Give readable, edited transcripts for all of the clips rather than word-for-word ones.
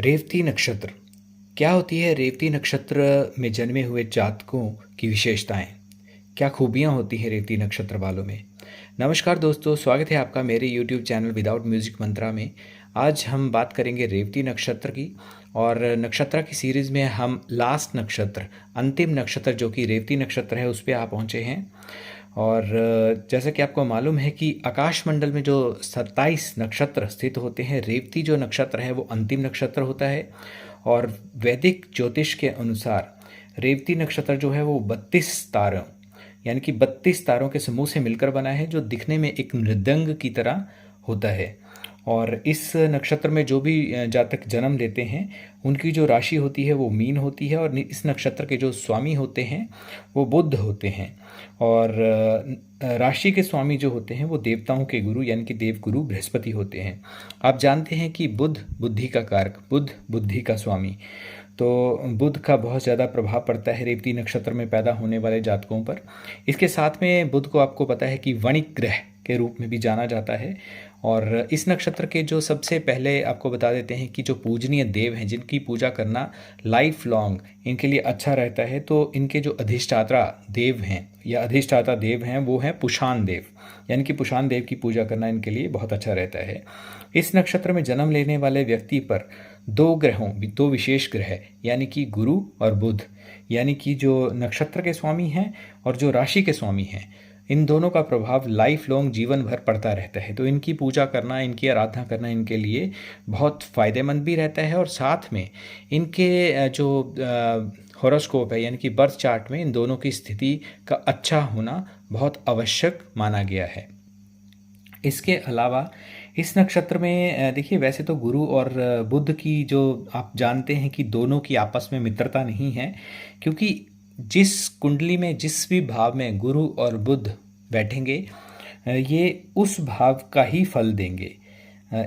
रेवती नक्षत्र क्या होती है? रेवती नक्षत्र में जन्मे हुए जातकों की विशेषताएं, क्या खूबियां होती हैं रेवती नक्षत्र वालों में? नमस्कार दोस्तों, स्वागत है आपका मेरे यूट्यूब चैनल विदाउट म्यूजिक मंत्रा में। आज हम बात करेंगे रेवती नक्षत्र की। और नक्षत्र की सीरीज़ में हम लास्ट नक्षत्र, अंतिम नक्षत्र जो कि रेवती नक्षत्र है, उस पर आ पहुँचे हैं। और जैसा कि आपको मालूम है कि आकाश मंडल में जो 27 नक्षत्र स्थित होते हैं, रेवती जो नक्षत्र है वो अंतिम नक्षत्र होता है। और वैदिक ज्योतिष के अनुसार रेवती नक्षत्र जो है वो 32 तारों, यानी कि 32 तारों के समूह से मिलकर बना है, जो दिखने में एक मृदंग की तरह होता है। और इस नक्षत्र में जो भी जातक जन्म लेते हैं, उनकी जो राशि होती है वो मीन होती है। और इस नक्षत्र के जो स्वामी होते हैं वो बुध होते हैं। और राशि के स्वामी जो होते हैं वो देवताओं के गुरु, यानी कि देवगुरु बृहस्पति होते हैं। आप जानते हैं कि बुध बुद्धि का कारक, बुध बुद्धि का स्वामी। तो बुध का बहुत ज़्यादा प्रभाव पड़ता है रेवती नक्षत्र में पैदा होने वाले जातकों पर। इसके साथ में बुध को आपको पता है कि वणिक ग्रह के रूप में भी जाना जाता है। और इस नक्षत्र के जो सबसे पहले आपको बता देते हैं कि जो पूजनीय देव हैं, जिनकी पूजा करना लाइफ लॉन्ग इनके लिए अच्छा रहता है, तो इनके जो अधिष्ठाता देव हैं या अधिष्ठाता देव हैं वो हैं पुषाण देव, यानी कि पुषाण देव की पूजा करना इनके लिए बहुत अच्छा रहता है। इस नक्षत्र में जन्म लेने वाले व्यक्ति पर दो विशेष ग्रह, यानी कि गुरु और बुध, यानी कि जो नक्षत्र के स्वामी हैं और जो राशि के स्वामी हैं, इन दोनों का प्रभाव लाइफ लॉन्ग जीवन भर पड़ता रहता है। तो इनकी पूजा करना, इनकी आराधना करना इनके लिए बहुत फ़ायदेमंद भी रहता है। और साथ में इनके जो हॉरोस्कोप है, यानी कि बर्थ चार्ट में इन दोनों की स्थिति का अच्छा होना बहुत आवश्यक माना गया है। इसके अलावा इस नक्षत्र में देखिए, वैसे तो गुरु और बुध की जो आप जानते हैं कि दोनों की आपस में मित्रता नहीं है, क्योंकि जिस कुंडली में जिस भी भाव में गुरु और बुध बैठेंगे, ये उस भाव का ही फल देंगे।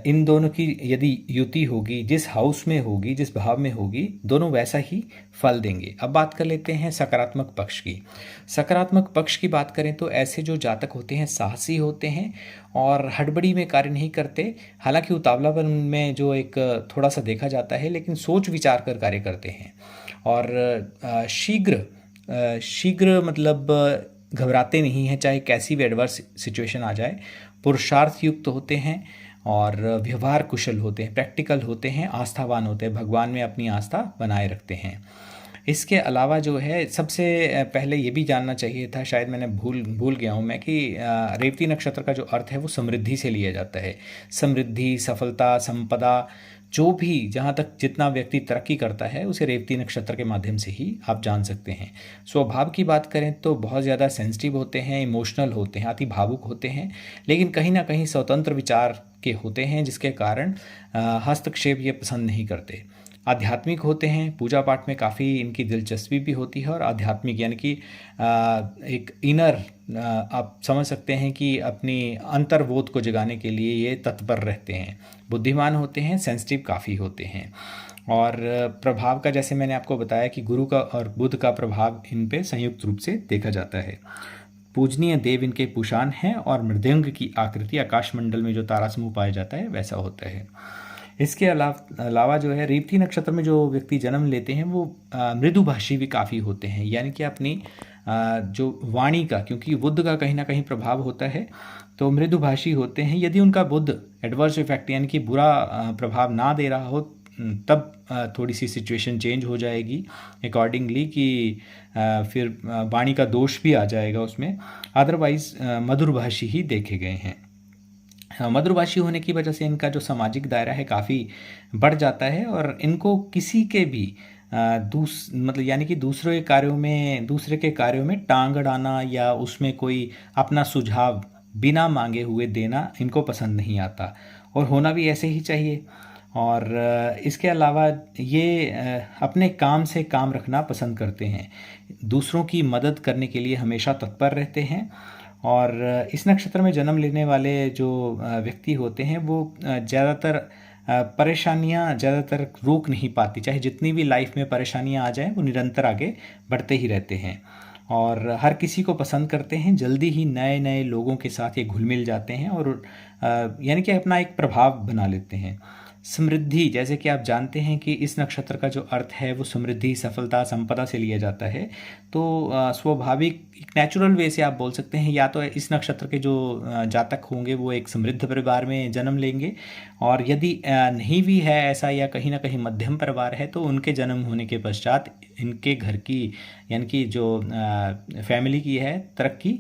इन दोनों की यदि युति होगी, जिस हाउस में होगी, जिस भाव में होगी, दोनों वैसा ही फल देंगे। अब बात कर लेते हैं सकारात्मक पक्ष की। सकारात्मक पक्ष की बात करें तो ऐसे जो जातक होते हैं साहसी होते हैं और हड़बड़ी में कार्य नहीं करते। हालांकि उतावलापन में जो एक थोड़ा सा देखा जाता है, लेकिन सोच विचार कर कार्य करते हैं। और शीघ्र मतलब घबराते नहीं हैं, चाहे कैसी भी एडवर्स सिचुएशन आ जाए। पुरुषार्थ युक्त होते हैं और व्यवहार कुशल होते हैं, प्रैक्टिकल होते हैं, आस्थावान होते हैं, भगवान में अपनी आस्था बनाए रखते हैं। इसके अलावा जो है, सबसे पहले ये भी जानना चाहिए था, शायद मैंने भूल गया हूँ मैं, कि रेवती नक्षत्र का जो अर्थ है वो समृद्धि से लिया जाता है। समृद्धि, सफलता, संपदा, जो भी जहाँ तक जितना व्यक्ति तरक्की करता है उसे रेवती नक्षत्र के माध्यम से ही आप जान सकते हैं। स्वभाव की बात करें तो बहुत ज़्यादा सेंसिटिव होते हैं, इमोशनल होते हैं, अति भावुक होते हैं, लेकिन कहीं ना कहीं स्वतंत्र विचार के होते हैं, जिसके कारण हस्तक्षेप ये पसंद नहीं करते। आध्यात्मिक होते हैं, पूजा पाठ में काफ़ी इनकी दिलचस्पी भी होती है। और आध्यात्मिक यानी कि एक इनर, आप समझ सकते हैं कि अपनी अंतर्बोध को जगाने के लिए ये तत्पर रहते हैं। बुद्धिमान होते हैं, सेंसिटिव काफ़ी होते हैं। और प्रभाव का, जैसे मैंने आपको बताया कि गुरु का और बुध का प्रभाव इन पे संयुक्त रूप से देखा जाता है। पूजनीय देव इनके पुषाण हैं और मृदंग की आकृति आकाशमंडल में जो तारा समूह पाया जाता है वैसा होता है। इसके अलावा जो है, रेवती नक्षत्र में जो व्यक्ति जन्म लेते हैं वो मृदुभाषी भी काफ़ी होते हैं, यानी कि अपनी जो वाणी का, क्योंकि बुध का कहीं ना कहीं प्रभाव होता है, तो मृदुभाषी होते हैं। यदि उनका बुध एडवर्स इफेक्ट यानी कि बुरा प्रभाव ना दे रहा हो, तब थोड़ी सी सिचुएशन चेंज हो जाएगी अकॉर्डिंगली, कि फिर वाणी का दोष भी आ जाएगा उसमें। अदरवाइज मधुरभाषी ही देखे गए हैं। मधुरभाषी होने की वजह से इनका जो सामाजिक दायरा है काफ़ी बढ़ जाता है। और इनको किसी के भी मतलब यानी कि दूसरे के कार्यों में टांग अड़ाना या उसमें कोई अपना सुझाव बिना मांगे हुए देना इनको पसंद नहीं आता, और होना भी ऐसे ही चाहिए। और इसके अलावा ये अपने काम से काम रखना पसंद करते हैं, दूसरों की मदद करने के लिए हमेशा तत्पर रहते हैं। और इस नक्षत्र में जन्म लेने वाले जो व्यक्ति होते हैं वो परेशानियां ज़्यादातर रोक नहीं पाती, चाहे जितनी भी लाइफ में परेशानियां आ जाएं, वो निरंतर आगे बढ़ते ही रहते हैं और हर किसी को पसंद करते हैं। जल्दी ही नए नए लोगों के साथ ये घुल मिल जाते हैं और यानी कि अपना एक प्रभाव बना लेते हैं। समृद्धि, जैसे कि आप जानते हैं कि इस नक्षत्र का जो अर्थ है वो समृद्धि, सफलता, संपदा से लिया जाता है। तो स्वाभाविक एक नेचुरल वे से आप बोल सकते हैं, या तो इस नक्षत्र के जो जातक होंगे वो एक समृद्ध परिवार में जन्म लेंगे, और यदि नहीं भी है ऐसा या कहीं ना कहीं मध्यम परिवार है, तो उनके जन्म होने के पश्चात इनके घर की यानी कि जो फैमिली की है तरक्की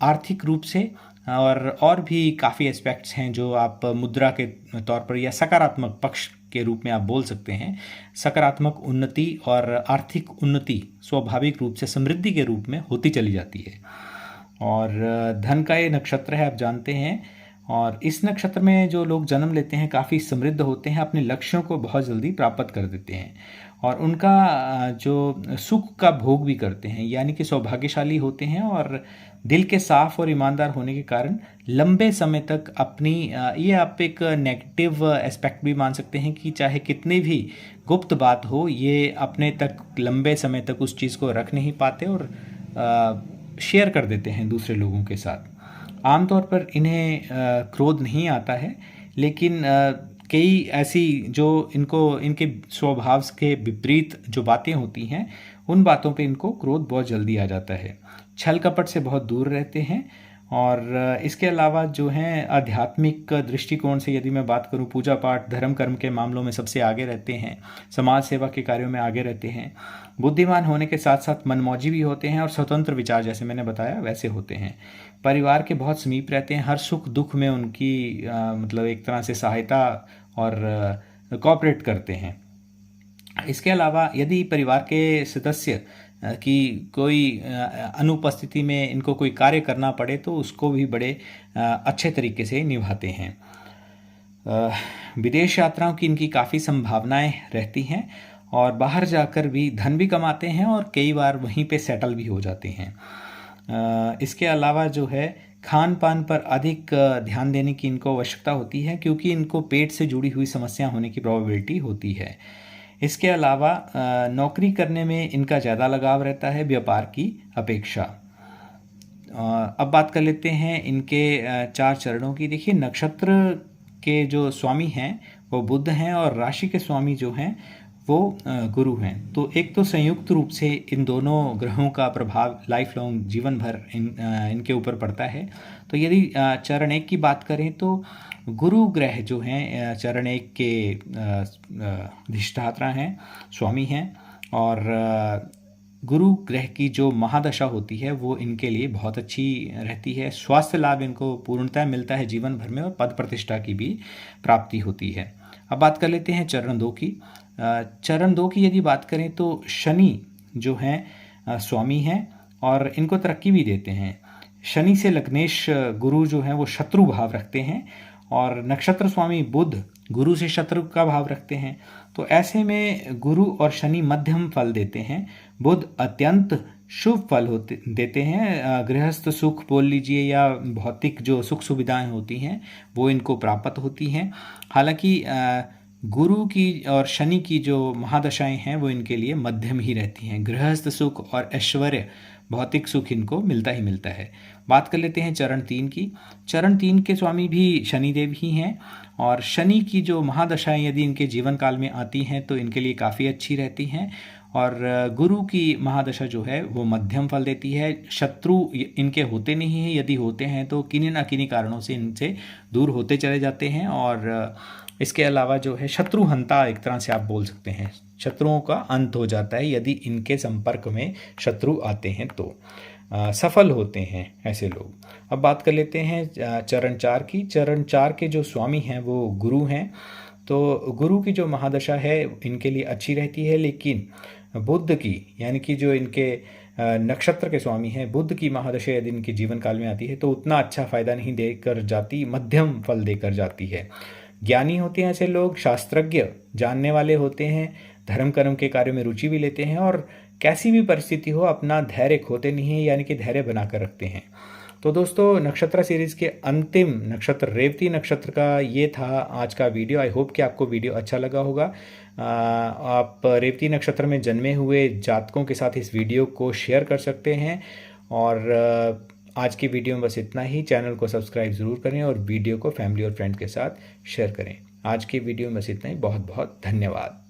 आर्थिक रूप से, और भी काफ़ी एस्पेक्ट्स हैं जो आप मुद्रा के तौर पर या सकारात्मक पक्ष के रूप में आप बोल सकते हैं। सकारात्मक उन्नति और आर्थिक उन्नति स्वाभाविक रूप से समृद्धि के रूप में होती चली जाती है। और धन का ये नक्षत्र है, आप जानते हैं। और इस नक्षत्र में जो लोग जन्म लेते हैं काफ़ी समृद्ध होते हैं, अपने लक्ष्यों को बहुत जल्दी प्राप्त कर देते हैं, और उनका जो सुख का भोग भी करते हैं, यानी कि सौभाग्यशाली होते हैं, और दिल के साफ और ईमानदार होने के कारण लंबे समय तक अपनी ये आप एक नेगेटिव एस्पेक्ट भी मान सकते हैं कि चाहे कितनी भी गुप्त बात हो, ये अपने तक लंबे समय तक उस चीज़ को रख नहीं पाते और शेयर कर देते हैं दूसरे लोगों के साथ। आमतौर पर इन्हें क्रोध नहीं आता है, लेकिन कई ऐसी जो इनके स्वभाव के विपरीत जो बातें होती हैं, उन बातों पे इनको क्रोध बहुत जल्दी आ जाता है। छल कपट से बहुत दूर रहते हैं, और इसके अलावा जो हैं आध्यात्मिक दृष्टिकोण से यदि मैं बात करूं, पूजा पाठ, धर्म कर्म के मामलों में सबसे आगे रहते हैं, समाज सेवा के कार्यों में आगे रहते हैं। बुद्धिमान होने के साथ साथ मनमौजी भी होते हैं, और स्वतंत्र विचार जैसे मैंने बताया वैसे होते हैं। परिवार के बहुत समीप रहते हैं, हर सुख दुख में उनकी मतलब एक तरह से सहायता और कोऑपरेट करते हैं। इसके अलावा यदि परिवार के सदस्य की कोई अनुपस्थिति में इनको कोई कार्य करना पड़े, तो उसको भी बड़े अच्छे तरीके से निभाते हैं। विदेश यात्राओं की इनकी काफ़ी संभावनाएं रहती हैं, और बाहर जाकर भी धन भी कमाते हैं, और कई बार वहीं पे सेटल भी हो जाते हैं। इसके अलावा जो है खान पान पर अधिक ध्यान देने की इनको आवश्यकता होती है, क्योंकि इनको पेट से जुड़ी हुई समस्या होने की प्रोबेबिलिटी होती है। इसके अलावा नौकरी करने में इनका ज़्यादा लगाव रहता है व्यापार की अपेक्षा। अब बात कर लेते हैं इनके 4 चरणों की। देखिए, नक्षत्र के जो स्वामी हैं वो बुध हैं, और राशि के स्वामी जो हैं वो गुरु हैं। तो एक तो संयुक्त रूप से इन दोनों ग्रहों का प्रभाव लाइफ लॉन्ग जीवन भर इनके ऊपर पड़ता है। तो यदि चरण 1 की बात करें, तो गुरु ग्रह जो हैं चरण 1 के अधिष्ठाता हैं, स्वामी हैं, और गुरु ग्रह की जो महादशा होती है वो इनके लिए बहुत अच्छी रहती है। स्वास्थ्य लाभ इनको पूर्णतः मिलता है जीवन भर में, और पद प्रतिष्ठा की भी प्राप्ति होती है। अब बात कर लेते हैं चरण 2 की। चरण 2 की यदि बात करें, तो शनि जो हैं स्वामी हैं, और इनको तरक्की भी देते हैं। शनि से लग्नेश गुरु जो हैं वो शत्रु भाव रखते हैं, और नक्षत्र स्वामी बुध गुरु से शत्रु का भाव रखते हैं। तो ऐसे में गुरु और शनि मध्यम फल देते हैं, बुध अत्यंत शुभ फल देते हैं। गृहस्थ सुख बोल लीजिए, या भौतिक जो सुख सुविधाएं होती हैं वो इनको प्राप्त होती हैं। हालांकि गुरु की और शनि की जो महादशाएं हैं वो इनके लिए मध्यम ही रहती हैं। गृहस्थ सुख और ऐश्वर्य, भौतिक सुख इनको मिलता ही मिलता है। बात कर लेते हैं चरण 3 की। चरण 3 के स्वामी भी शनिदेव ही हैं, और शनि की जो महादशाएं यदि इनके जीवन काल में आती हैं तो इनके लिए काफ़ी अच्छी रहती हैं। और गुरु की महादशा जो है वो मध्यम फल देती है। शत्रु इनके होते नहीं हैं, यदि होते हैं तो किन्हीं ना किन्हीं कारणों से इनसे दूर होते चले जाते हैं। और इसके अलावा जो है शत्रुहंता एक तरह से आप बोल सकते हैं, शत्रुओं का अंत हो जाता है यदि इनके संपर्क में शत्रु आते हैं तो सफल होते हैं ऐसे लोग। अब बात कर लेते हैं चरण 4 की। चरण 4 के जो स्वामी हैं वो गुरु हैं। तो गुरु की जो महादशा है इनके लिए अच्छी रहती है, लेकिन बुध की यानी कि जो इनके नक्षत्र के स्वामी हैं, बुध की महादशा यदि इनके जीवन काल में आती है तो उतना अच्छा फायदा नहीं देकर जाती, मध्यम फल देकर जाती है। ज्ञानी होते हैं ऐसे लोग, शास्त्रज्ञ जानने वाले होते हैं, धर्म कर्म के कार्यों में रुचि भी लेते हैं, और कैसी भी परिस्थिति हो अपना धैर्य खोते नहीं है, यानी कि धैर्य बनाकर रखते हैं। तो दोस्तों, नक्षत्र सीरीज के अंतिम नक्षत्र रेवती नक्षत्र का ये था आज का वीडियो। आई होप कि आपको वीडियो अच्छा लगा होगा। आप रेवती नक्षत्र में जन्मे हुए जातकों के साथ इस वीडियो को शेयर कर सकते हैं। और आज की वीडियो में बस इतना ही। चैनल को सब्सक्राइब ज़रूर करें और वीडियो को फैमिली और फ्रेंड के साथ शेयर करें। आज की वीडियो में बस इतना ही। बहुत बहुत धन्यवाद।